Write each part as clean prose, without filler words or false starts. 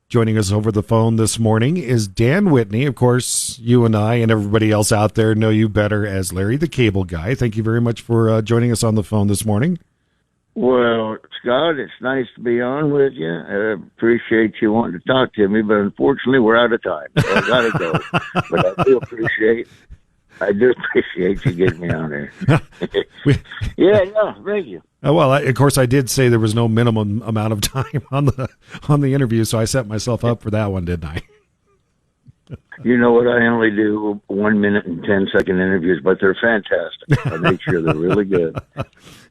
Joining us over the phone this morning is Dan Whitney. Of course, you and I and everybody else out there know you better as Larry the Cable Guy. Thank you very much for joining us on the phone this morning. Well, Scott, it's nice to be on with you. I appreciate you wanting to talk to me, but unfortunately, we're out of time. So I got to go. But I do appreciate you getting me on there. Thank you. Well, of course, I did say there was no minimum amount of time on the interview, so I set myself up for that one, didn't I? You know what? I only do 1 minute and 10-second interviews, but they're fantastic. I make sure they're really good,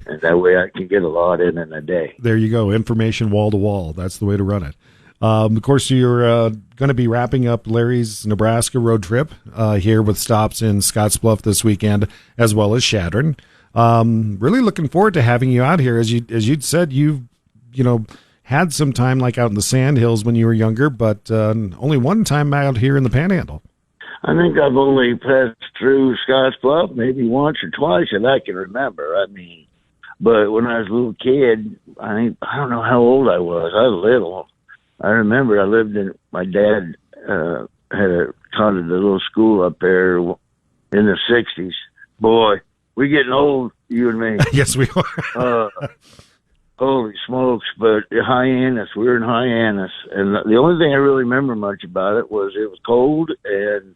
and that way I can get a lot in a day. There you go. Information wall to wall. That's the way to run it. Of course, you're going to be wrapping up Larry's Nebraska road trip here with stops in Scottsbluff this weekend, as well as Chadron. Really looking forward to having you out here. As you'd said, you had some time like out in the Sandhills when you were younger, but only one time out here in the Panhandle. I think I've only passed through Scottsbluff maybe once or twice that I can remember. But when I was a little kid, I don't know how old I was. I was little. I remember my dad taught at a little school up there in the 60s. Boy, we're getting old, you and me. Yes, we are. Holy smokes. But Hyannis, we were in Hyannis. And the only thing I really remember much about it was it was cold. And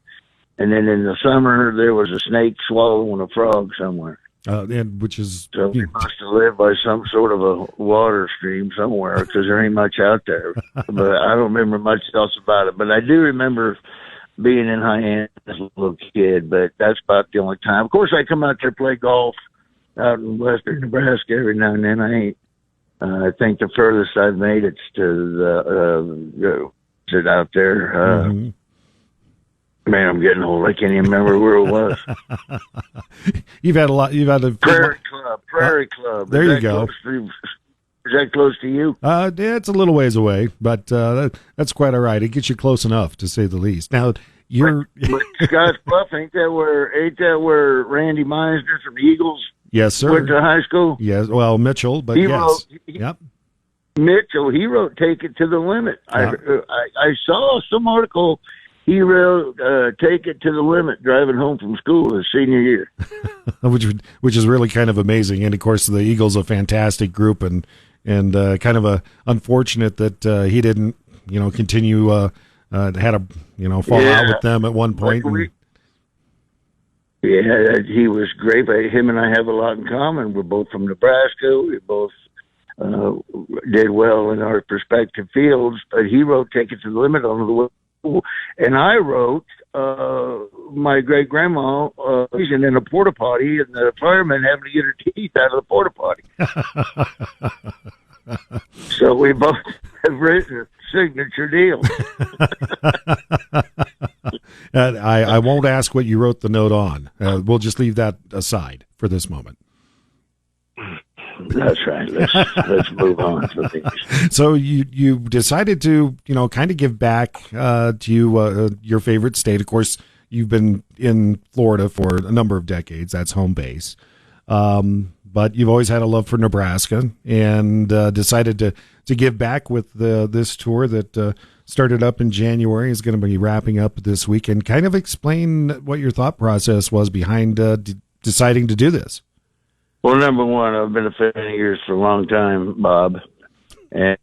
then in the summer, there was a snake swallowing a frog somewhere. Which is so we must have lived by some sort of a water stream somewhere because there ain't much out there. But I don't remember much else about it. But I do remember being in Hyannis as a little kid. But that's about the only time. Of course, I come out there to play golf out in western Nebraska every now and then. I think the furthest I've made it's to the out there. Mm-hmm. Man, I'm getting old. I can't even remember where it was. You've had a Prairie Club. There you go. Is that close to you? Yeah, it's a little ways away, but that's quite all right. It gets you close enough, to say the least. Now you're but Scottsbluff, ain't that where Randy Meisner from the Eagles? Yes, sir. Went to high school. Yes, well, Mitchell, but yes, yep. Mitchell, he wrote "Take It to the Limit." Yeah. I saw some article. He wrote "Take It to the Limit" driving home from school his senior year, which is really kind of amazing. And of course, the Eagles a fantastic group, and kind of unfortunate that he didn't continue had a fall out with them at one point. Yeah, he was great. Him and I have a lot in common. We're both from Nebraska. We both did well in our respective fields. But he wrote "Take It to the Limit" on the way. And I wrote my great grandma using in a porta potty, and the firemen having to get her teeth out of the porta potty. So we both have written a signature deal. I won't ask what you wrote the note on. We'll just leave that aside for this moment. That's right. Let's move on from these. So you decided to kind of give back to your favorite state. Of course, you've been in Florida for a number of decades. That's home base. But you've always had a love for Nebraska, and decided to give back with this tour that started up in January. Is going to be wrapping up this weekend. Kind of explain what your thought process was behind deciding to do this. Well, number one, I've been a fan of yours for a long time, Bob. And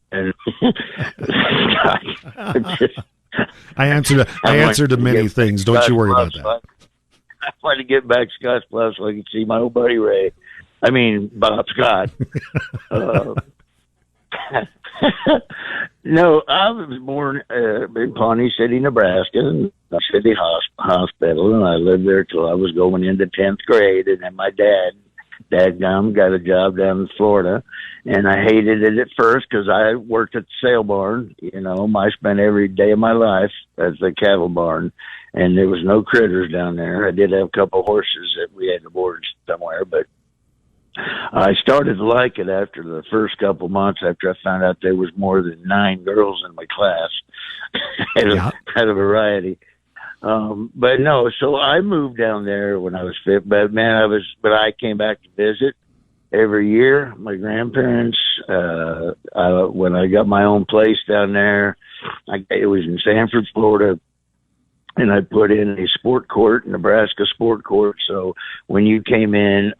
I answered to many things. Don't you worry about that. I want to get back to Scottsbluff so I can see my old buddy Ray. Bob Scott. No, I was born in Pawnee City, Nebraska, in the city hospital, and I lived there till I was going into 10th grade. And then my dadgum got a job down in Florida, and I hated it at first because I worked at the sale barn. I spent every day of my life at the cattle barn, and there was no critters down there. I did have a couple horses that we had to board somewhere, but I started to like it after the first couple months after I found out there was more than 9 girls in my class. Had a variety. But no, so I moved down there when I was fit, but I came back to visit, every year. My grandparents, when I got my own place down there, it was in Sanford, Florida, and I put in a sport court, Nebraska sport court. So when you came in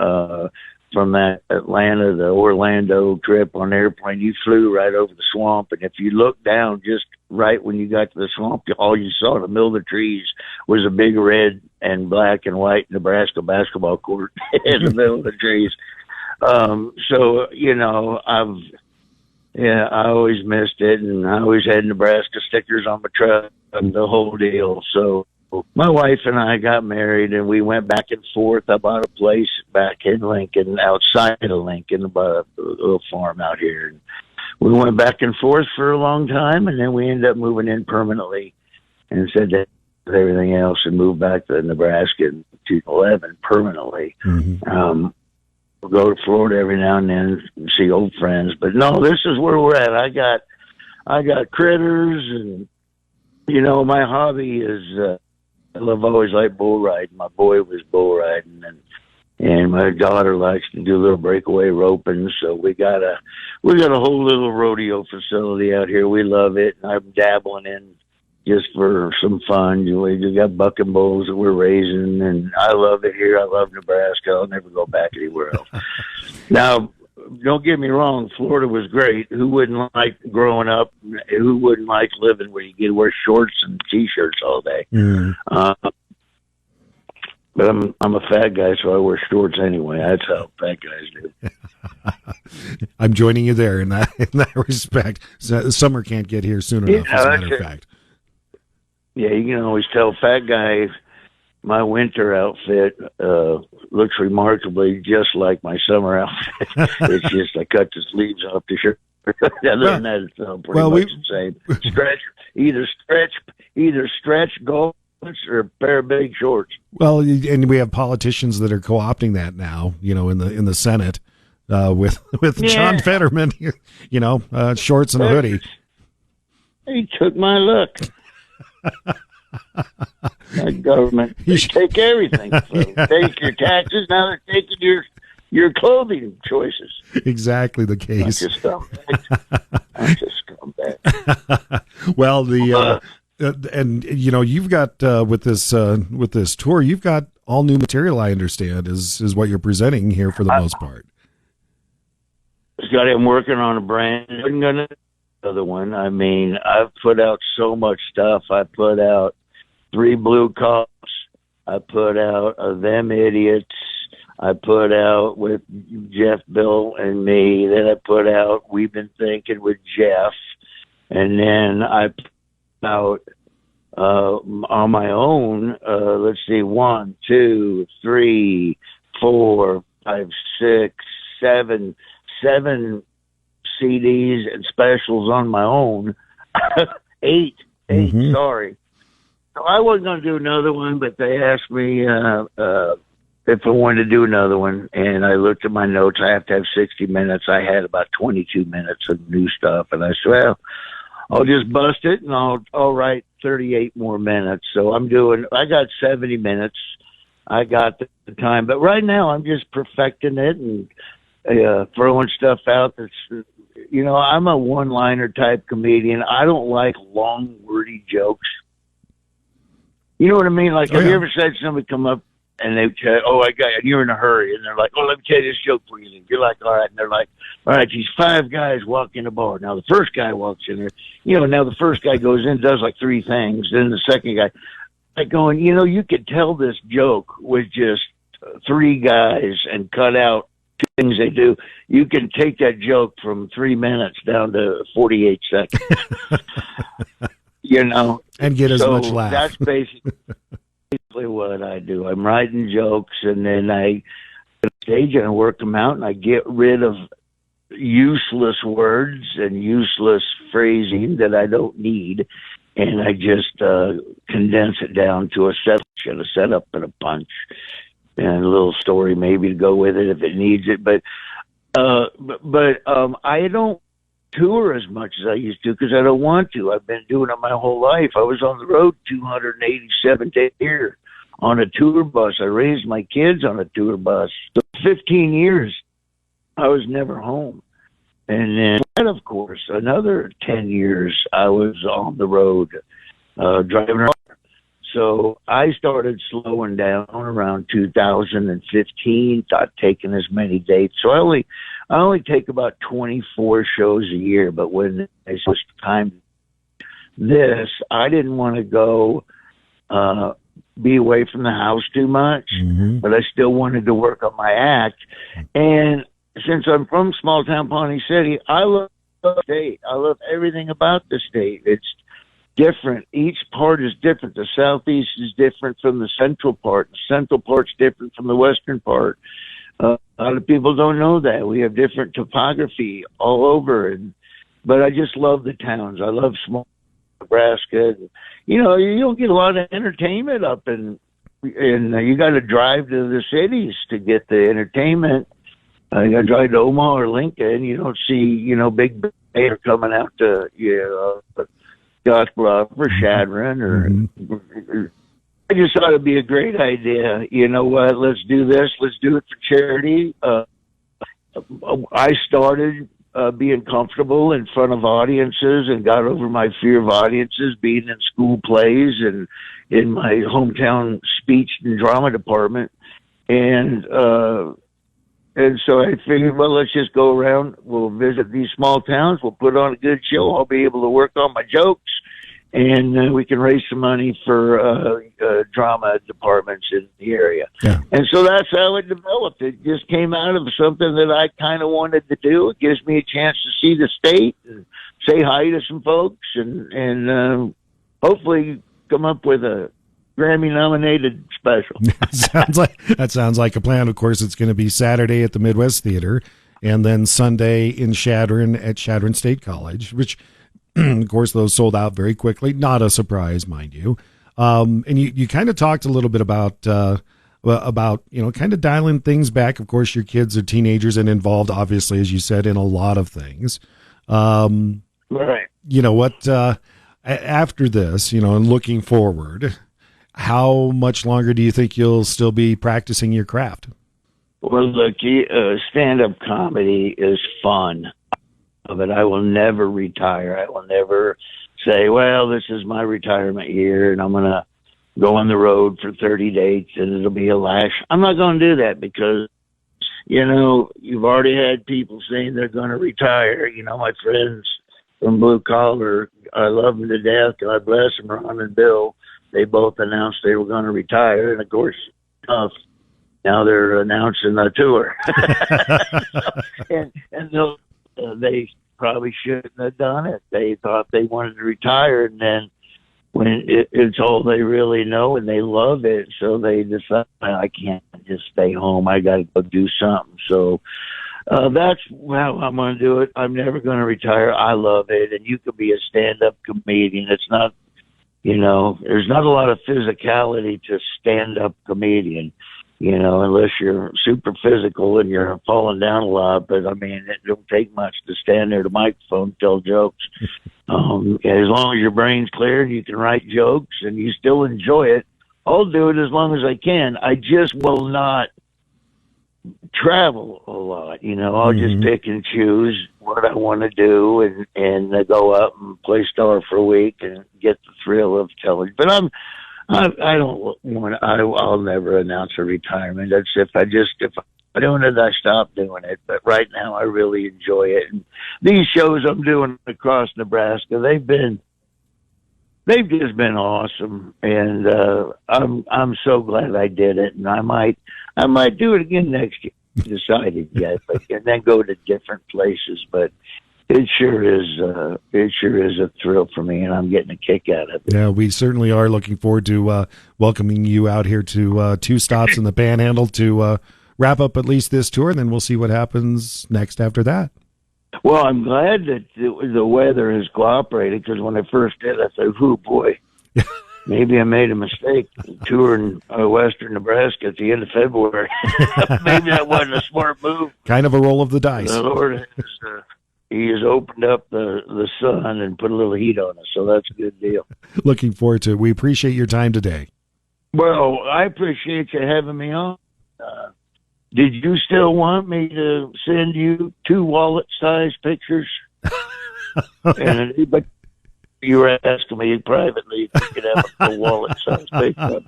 from that Atlanta to Orlando trip on airplane, you flew right over the swamp. And if you looked down just right when you got to the swamp, all you saw in the middle of the trees was a big red and black and white Nebraska basketball court in the middle of the trees. So, you know, I always missed it, and I always had Nebraska stickers on my truck and the whole deal. So my wife and I got married, and we went back and forth. I bought a place back in Lincoln, outside of Lincoln, about a little farm out here. And we went back and forth for a long time, and then we ended up moving in permanently and said that everything else and moved back to Nebraska in 2011 permanently. Mm-hmm. We'll go to Florida every now and then and see old friends, but no, this is where we're at. I got critters, and you know, my hobby is I've always liked bull riding. My boy was bull riding, and my daughter likes to do a little breakaway roping. So we got a whole little rodeo facility out here. We love it. And I'm dabbling in just for some fun. We got bucking bulls that we're raising, and I love it here. I love Nebraska. I'll never go back anywhere else. Now, don't get me wrong, Florida was great. Who wouldn't like growing up? Who wouldn't like living where you get to wear shorts and T-shirts all day? Mm. But I'm a fat guy, so I wear shorts anyway. That's how fat guys do. I'm joining you there in that respect. Summer can't get here soon enough, as a matter of fact. Yeah, you can always tell fat guy. My winter outfit looks remarkably just like my summer outfit. It's just I cut the sleeves off the shirt. Other than that, it's pretty much the same. Either stretch golf or a pair of big shorts. Well, and we have politicians that are co-opting that now. You know, in the Senate with John Fetterman. You know, shorts and a hoodie. He took my look. That government, they take everything. Take your taxes, now they're taking your clothing choices. Exactly the case. I'm just scumbag. Well, and you know, you've got with this tour, you've got all new material. I understand is what you're presenting here for the most part. Scotty, I'm working on a brand new other one. I mean, I've put out so much stuff. I put out 3 Blue Cops. I put out Them Idiots. I put out with Jeff, Bill, and me. Then I put out We've Been Thinking with Jeff. And then I put out on my own, let's see, 1, 2, 3, 4, 5, 6, 7 CDs and specials on my own. 8, mm-hmm. Sorry. So I wasn't going to do another one, but they asked me if I wanted to do another one, and I looked at my notes. I have to have 60 minutes. I had about 22 minutes of new stuff, and I said, well, I'll just bust it, and I'll write 38 more minutes. So I got 70 minutes. I got the time, but right now I'm just perfecting it and throwing stuff out that's, you know, I'm a one-liner type comedian. I don't like long, wordy jokes. You know what I mean? Like, have you ever said somebody come up and they say, oh, I got it, and you're in a hurry, and they're like, oh, let me tell you this joke for you. And you're like, all right. And they're like, all right, these 5 guys walk in the bar. Now, the first guy walks in there. You know, now the first guy goes in, does like 3 things. Then the second guy, like going, you know, you could tell this joke with just 3 guys and cut out 2 things they do. You can take that joke from 3 minutes down to 48 seconds. You know, and get as much laugh. That's basically what I do. I'm writing jokes, and then I stage and I work them out, and I get rid of useless words and useless phrasing that I don't need, and I just condense it down to a setup and a punch, and a little story maybe to go with it if it needs it. But I don't tour as much as I used to because I don't want to. I've been doing it my whole life. I was on the road 287 days a year on a tour bus. I raised my kids on a tour bus. So 15 years I was never home. And then, of course, another 10 years I was on the road driving around. So I started slowing down around 2015, not taking as many dates. So I only take about 24 shows a year. But when it was time this, I didn't want to go be away from the house too much, but I still wanted to work on my act. And since I'm from small town Pawnee City, I love the state. I love everything about the state. It's different. Each part is different. The southeast is different from the central part. The central part's different from the western part. A lot of people don't know that. We have different topography all over. But I just love the towns. I love small Nebraska. You know, you don't get a lot of entertainment up and you got to drive to the cities to get the entertainment. You got to drive to Omaha or Lincoln. You don't see, you know, big bands coming out to, Scottsbluff or Chadron or I just thought it'd be a great idea. You know what? Let's do this. Let's do it for charity. I started being comfortable in front of audiences and got over my fear of audiences, being in school plays and in my hometown speech and drama department. And so I figured, well, let's just go around. We'll visit these small towns. We'll put on a good show. I'll be able to work on my jokes, and we can raise some money for drama departments in the area. Yeah. And so that's how it developed. It just came out of something that I kind of wanted to do. It gives me a chance to see the state and say hi to some folks and hopefully come up with a Grammy-nominated special. That sounds like a plan. Of course, it's going to be Saturday at the Midwest Theater, and then Sunday in Chadron at Chadron State College, which, of course, those sold out very quickly. Not a surprise, mind you. And you kind of talked a little bit about kind of dialing things back. Of course, your kids are teenagers and involved, obviously, as you said, in a lot of things. Right. You know what? After this, and looking forward, how much longer do you think you'll still be practicing your craft? Well, look, stand-up comedy is fun, but I will never retire. I will never say, well, this is my retirement year, and I'm going to go on the road for 30 dates, and it'll be a lash. I'm not going to do that because, you've already had people saying they're going to retire. My friends from Blue Collar, I love them to death. God bless them, Ron and Bill. They both announced they were going to retire, and of course, now they're announcing a tour. and they probably shouldn't have done it. They thought they wanted to retire, and then when it's all they really know, and they love it, so they decide, I can't just stay home. I got to go do something. So that's how I'm going to do it. I'm never going to retire. I love it, and you could be a stand-up comedian. It's not. There's not a lot of physicality to stand-up comedian, unless you're super physical and you're falling down a lot. But, it don't take much to stand there at a microphone and tell jokes. As long as your brain's clear and you can write jokes and you still enjoy it, I'll do it as long as I can. I just will not travel a lot. I'll just pick and choose what I want to do and go up and play star for a week and get the thrill of telling. But I'll never announce a retirement. That's if I'm doing it, I stop doing it. But right now I really enjoy it. And these shows I'm doing across Nebraska, they've just been awesome. And I'm so glad I did it. And I might do it again next year. Decided yet, and then go to different places. But it sure is a thrill for me, and I'm getting a kick out of it. Yeah, we certainly are looking forward to welcoming you out here to two stops in the Panhandle to wrap up at least this tour, and then we'll see what happens next after that. Well, I'm glad that the weather has cooperated, because when I first did, I said, "Oh boy." Maybe I made a mistake touring western Nebraska at the end of February. Maybe that wasn't a smart move. Kind of a roll of the dice. The Lord has opened up the sun and put a little heat on us, so that's a good deal. Looking forward to it. We appreciate your time today. Well, I appreciate you having me on. Did you still want me to send you 2 wallet-sized pictures? And but you were asking me privately if you could have a wallet-sized picture.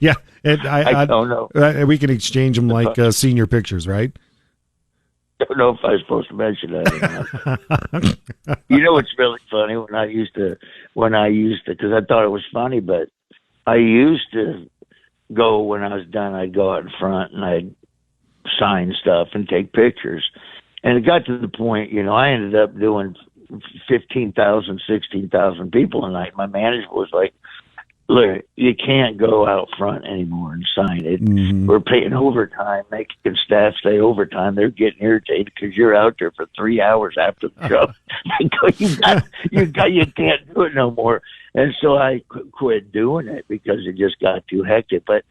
Yeah, and I don't know. We can exchange them like senior pictures, right? I don't know if I was supposed to mention that or not. You know, it's really funny when I used to, because I thought it was funny, but I used to go when I was done. I'd go out in front and I'd sign stuff and take pictures. And it got to the point, you know, I ended up doing 15,000, 16,000 people a night. My manager was like, look, you can't go out front anymore and sign it. Mm-hmm. We're paying overtime, making staff stay overtime. They're getting irritated because you're out there for 3 hours after the show. You can't do it no more. And so I quit doing it because it just got too hectic. But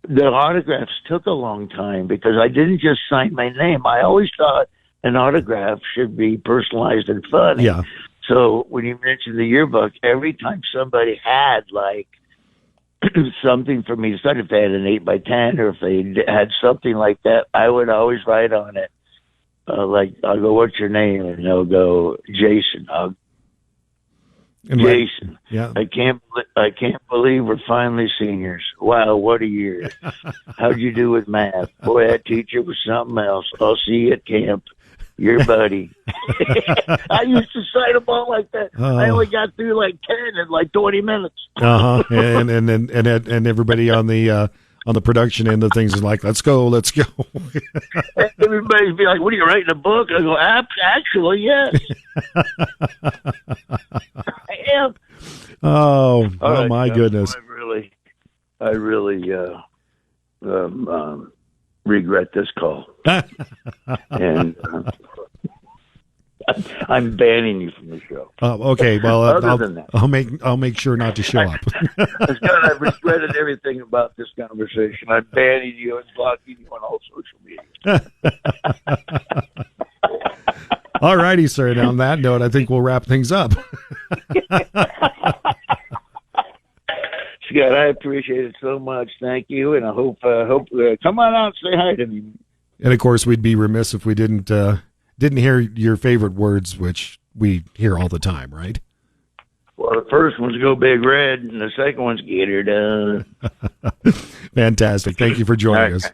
the autographs took a long time because I didn't just sign my name. I always thought an autograph should be personalized and funny. Yeah. So when you mentioned the yearbook, every time somebody had like something for me to sign, if they had an 8x10 or if they had something like that, I would always write on it, like, I'll go, what's your name? And they'll go, Jason. Jason. Yeah. I can't believe we're finally seniors. Wow, what a year. How'd you do with math? Boy, that teacher was something else. I'll see you at camp. Your buddy. I used to sign them all like that. I only got through like 10 in like 20 minutes. And everybody on the production end of things is like, let's go. Everybody's be like, what are you writing a book? I go, actually, yes. I am. Oh right, my goodness. I really regret this call. And I'm banning you from the show. Okay. Well, I'll make sure not to show up. I've regretted everything about this conversation. I'm banning you and blocking you on all social media. All righty, sir. And on that note, I think we'll wrap things up. Scott, I appreciate it so much. Thank you, and I hope come on out and say hi to me. And of course, we'd be remiss if we didn't hear your favorite words, which we hear all the time, right? Well, the first one's "Go Big Red," and the second one's "Get Her Done." Fantastic! Thank you for joining us.